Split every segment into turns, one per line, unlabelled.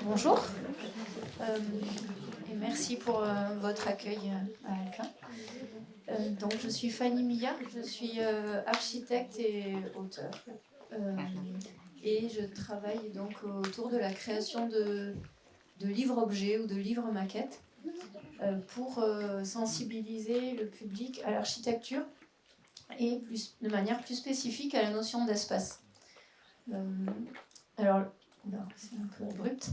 Bonjour et merci pour votre accueil à Alca. Donc je suis Fanny Millard, je suis architecte et auteure et je travaille donc autour de la création de livres-objets ou de livres-maquettes pour sensibiliser le public à l'architecture et de manière plus spécifique à la notion d'espace. Alors, c'est un peu abrupt.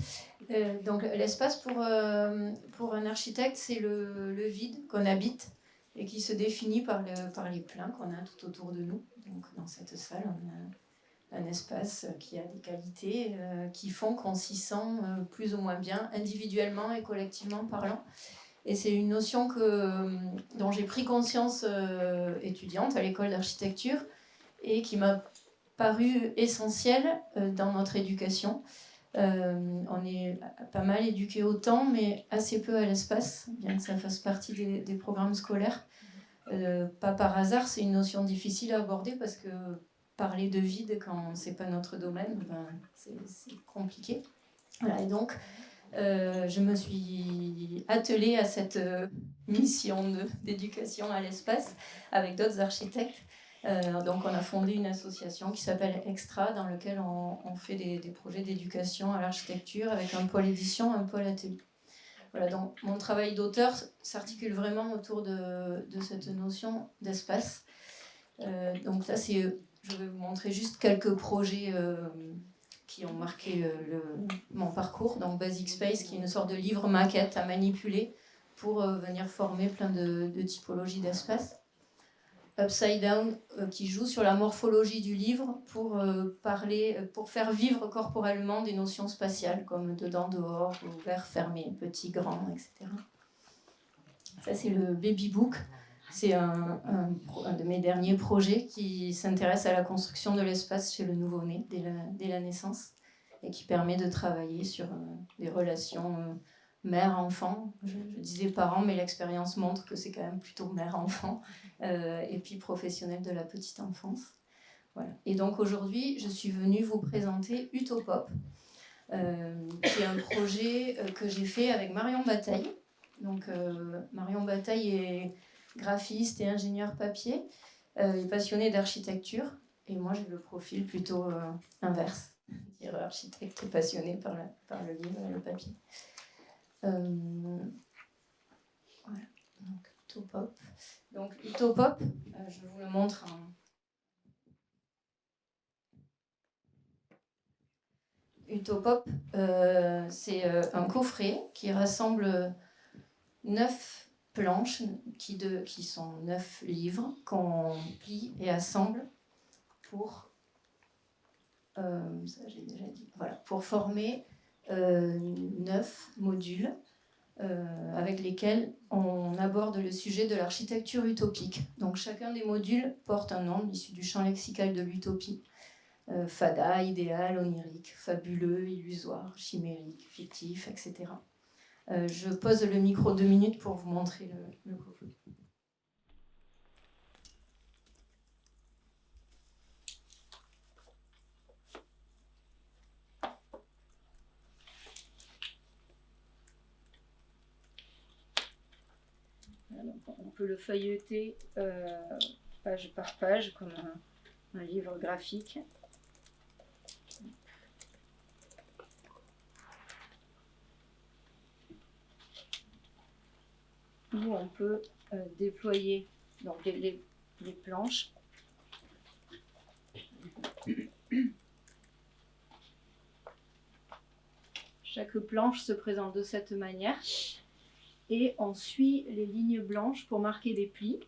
Donc l'espace pour un architecte, c'est le vide qu'on habite et qui se définit par les plans qu'on a tout autour de nous. Donc dans cette salle, on a un espace qui a des qualités qui font qu'on s'y sent plus ou moins bien, individuellement et collectivement parlant. Et c'est une notion dont j'ai pris conscience étudiante à l'école d'architecture et qui m'a paru essentielle dans notre éducation. On est pas mal éduqué au temps, mais assez peu à l'espace, bien que ça fasse partie des programmes scolaires. Pas par hasard, c'est une notion difficile à aborder parce que parler de vide quand c'est pas notre domaine, c'est compliqué. Voilà, et donc, je me suis attelée à cette mission d'éducation à l'espace avec d'autres architectes. Donc on a fondé une association qui s'appelle Extra, dans laquelle on fait des projets d'éducation à l'architecture avec un pôle édition, un pôle atelier. Voilà, donc mon travail d'auteur s'articule vraiment autour de cette notion d'espace. Donc là, je vais vous montrer juste quelques projets qui ont marqué mon parcours. Donc Basic Space, qui est une sorte de livre maquette à manipuler pour venir former plein de typologies d'espace. Upside Down, qui joue sur la morphologie du livre pour faire vivre corporellement des notions spatiales comme dedans, dehors, ouvert, fermé, petit, grand, etc. Ça, c'est le Baby Book. C'est un de mes derniers projets qui s'intéresse à la construction de l'espace chez le nouveau-né dès la naissance et qui permet de travailler sur des relations mère-enfant. Je disais parents, mais l'expérience montre que c'est quand même plutôt mère-enfant et puis professionnelle de la petite enfance. Voilà. Et donc aujourd'hui, je suis venue vous présenter Utopop, qui est un projet que j'ai fait avec Marion Bataille. Donc Marion Bataille est graphiste et ingénieur papier, est passionnée d'architecture, et moi j'ai le profil plutôt inverse, c'est-à-dire architecte passionné par le livre et le papier. Voilà, donc Utopop. Donc Utopop, je vous le montre en... Utopop, c'est un coffret qui rassemble 9 planches qui sont 9 livres qu'on plie et assemble pour, ça j'ai déjà dit, voilà, pour former 9 modules avec lesquels on aborde le sujet de l'architecture utopique. Donc chacun des modules porte un nom issu du champ lexical de l'utopie. Fada, idéal, onirique, fabuleux, illusoire, chimérique, fictif, etc. Je pose le micro 2 minutes pour vous montrer le coffret. On peut le feuilleter page par page comme un livre graphique. Où on peut déployer donc, les planches. Chaque planche se présente de cette manière et on suit les lignes blanches pour marquer des plis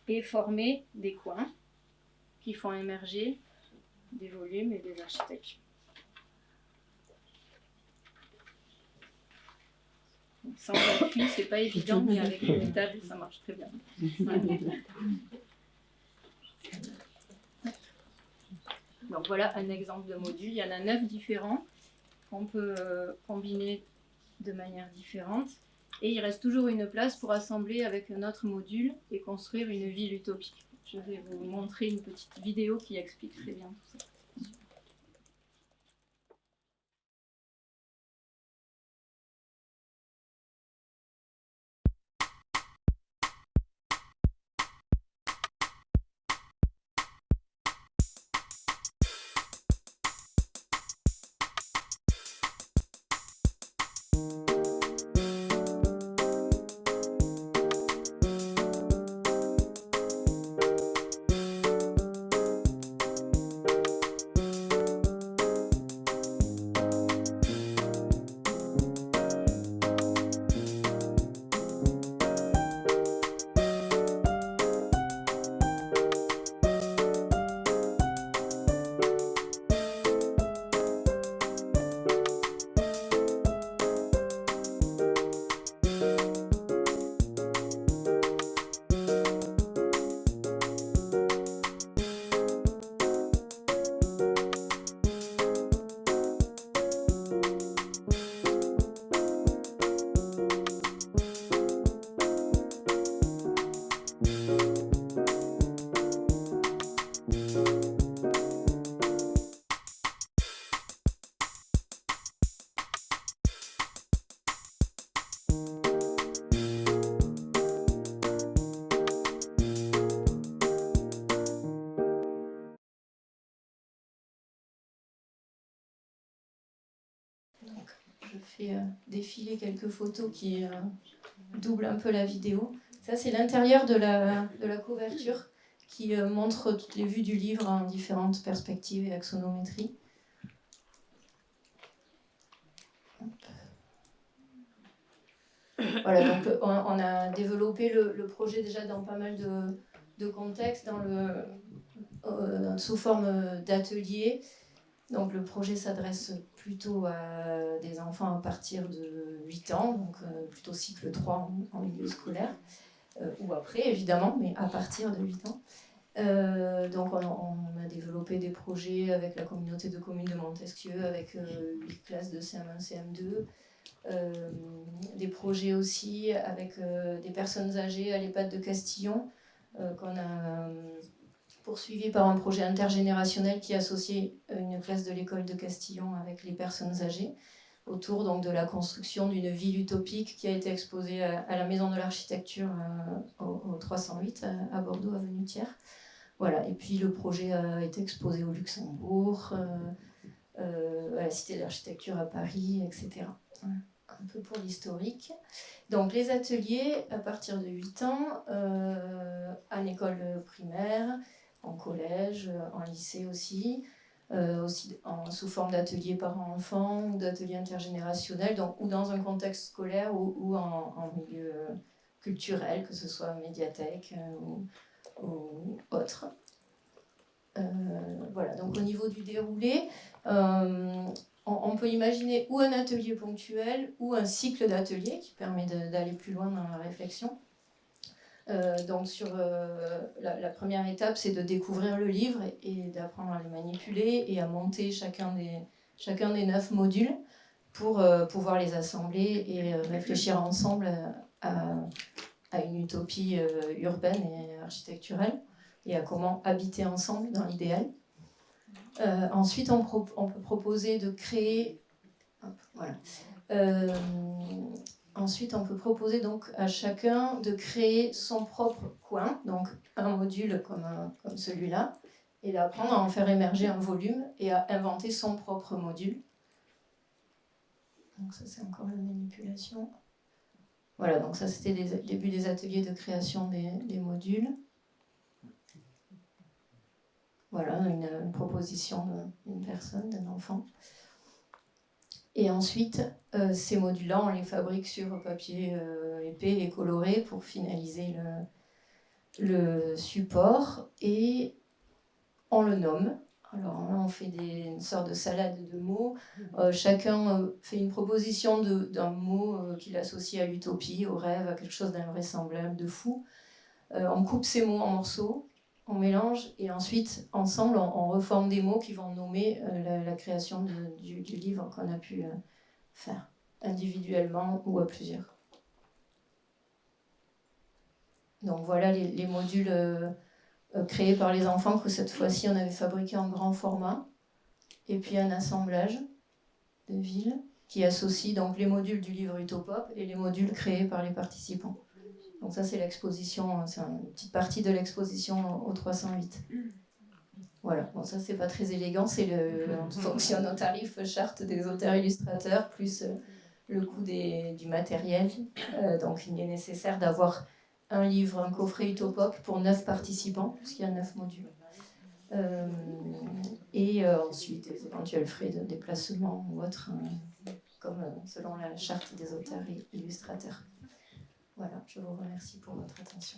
et former des coins qui font émerger des volumes et des architectures. Donc, sans appui, c'est pas évident, mais avec une table, ça marche très bien. Donc voilà un exemple de module. Il y en a 9 différents qu'on peut combiner de manière différente. Et il reste toujours une place pour assembler avec un autre module et construire une ville utopique. Je vais vous montrer une petite vidéo qui explique très bien tout ça. fait défiler quelques photos qui doublent un peu la vidéo. Ça, c'est l'intérieur de la couverture qui montre toutes les vues du livre en différentes perspectives et axonométries. Voilà, donc on a développé le projet déjà dans pas mal de contextes, sous forme d'atelier. Donc le projet s'adresse plutôt à des enfants à partir de 8 ans, donc plutôt cycle 3 en milieu scolaire, ou après évidemment, mais à partir de 8 ans. Donc on a développé des projets avec la communauté de communes de Montesquieu, avec 8 classes de CM1, CM2, des projets aussi avec des personnes âgées à l'EHPAD de Castillon, qu'on a poursuivi par un projet intergénérationnel qui associait une classe de l'école de Castillon avec les personnes âgées, autour donc de la construction d'une ville utopique qui a été exposée à la Maison de l'Architecture au 308 à Bordeaux, avenue Thiers. Voilà. Et puis le projet a été exposé au Luxembourg, à la Cité de l'Architecture à Paris, etc. Voilà. Un peu pour l'historique. Donc les ateliers à partir de 8 ans, en école primaire, en collège, en lycée aussi sous forme d'ateliers parents-enfants ou d'ateliers intergénérationnels, donc, ou dans un contexte scolaire ou en milieu culturel, que ce soit médiathèque ou autre. Voilà, donc au niveau du déroulé, on peut imaginer ou un atelier ponctuel ou un cycle d'ateliers qui permet d'aller plus loin dans la réflexion. Donc la première étape, c'est de découvrir le livre et d'apprendre à le manipuler et à monter chacun des 9 modules pour pouvoir les assembler et réfléchir ensemble à une utopie urbaine et architecturale et à comment habiter ensemble dans l'idéal. Ensuite, on peut proposer de créer... Voilà. Ensuite, on peut proposer donc à chacun de créer son propre coin, donc un module comme celui-là, et d'apprendre à en faire émerger un volume et à inventer son propre module. Donc ça, c'est encore la manipulation. Voilà, donc ça, c'était le début des ateliers de création des modules. Voilà, une proposition d'une personne, d'un enfant. Et ensuite, ces modules-là, on les fabrique sur papier épais et coloré pour finaliser le support et on le nomme. Alors là, on fait une sorte de salade de mots. Chacun fait une proposition d'un mot qu'il associe à l'utopie, au rêve, à quelque chose d'invraisemblable, de fou. On coupe ces mots en morceaux, on mélange et ensuite, ensemble, on reforme des mots qui vont nommer la création du livre qu'on a pu faire, individuellement ou à plusieurs. Donc voilà les modules créés par les enfants que cette fois-ci on avait fabriqué en grand format. Et puis un assemblage de villes qui associe donc les modules du livre Utopop et les modules créés par les participants. Donc ça c'est l'exposition, c'est une petite partie de l'exposition au 308. Voilà, bon ça c'est pas très élégant, on fonctionne au tarif charte des auteurs-illustrateurs plus le coût du matériel. Donc il est nécessaire d'avoir un livre, un coffret Utopop pour 9 participants, puisqu'il y a 9 modules. Et ensuite des éventuels frais de déplacement ou autres, comme selon la charte des auteurs et illustrateurs. Voilà, je vous remercie pour votre attention.